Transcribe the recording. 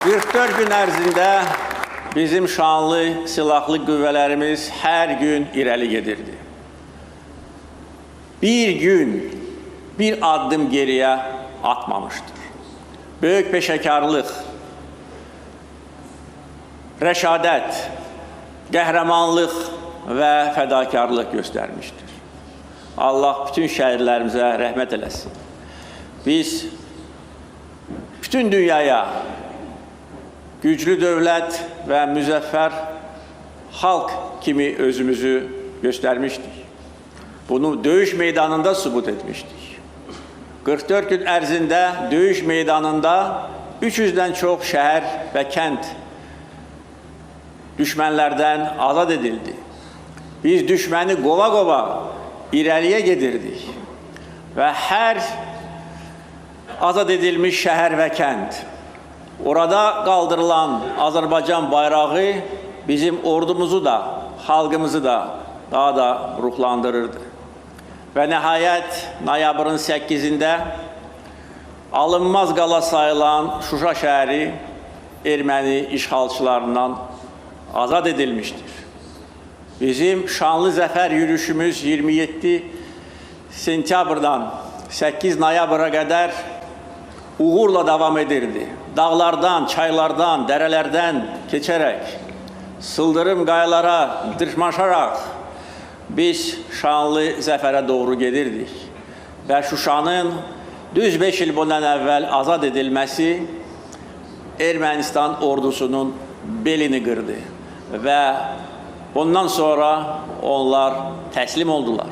44 gün ərzində bizim şanlı silahlı qüvvələrimiz hər gün irəli gedirdi. Bir gün, bir addım geriyə atmamışdır. Böyük peşəkarlıq, rəşadət, qəhrəmanlıq və fədakarlıq göstərmişdir. Allah bütün şəhidlərimizə rəhmət eləsin. Biz bütün dünyaya güclü dövlət və müzəffər xalq kimi özümüzü göstərmişdik. Bunu döyüş meydanında sübut etmişdik. 44 gün ərzində döyüş meydanında 300-dən çox şəhər və kənd düşmənlərdən azad edildi. Biz düşməni qova-qova irəliyə gedirdik və hər azad edilmiş şəhər və kənd, orada qaldırılan Azərbaycan bayrağı bizim ordumuzu da, xalqımızı da daha da ruhlandırırdı. Və nəhayət, noyabrın 8-də alınmaz qala sayılan Şuşa şəhəri erməni işğalçılarından azad edilmişdir. Bizim şanlı zəfər yürüyüşümüz 27 sentyabrdan 8 noyabra qədər uğurla davam edirdi. Dağlardan, çaylardan, dərələrdən keçərək, sıldırım qayalara dırmaşaraq biz şanlı zəfərə doğru gedirdik. Və Şuşanın düz 5 il bundan əvvəl azad edilməsi Ermənistan ordusunun belini qırdı və bundan sonra onlar təslim oldular.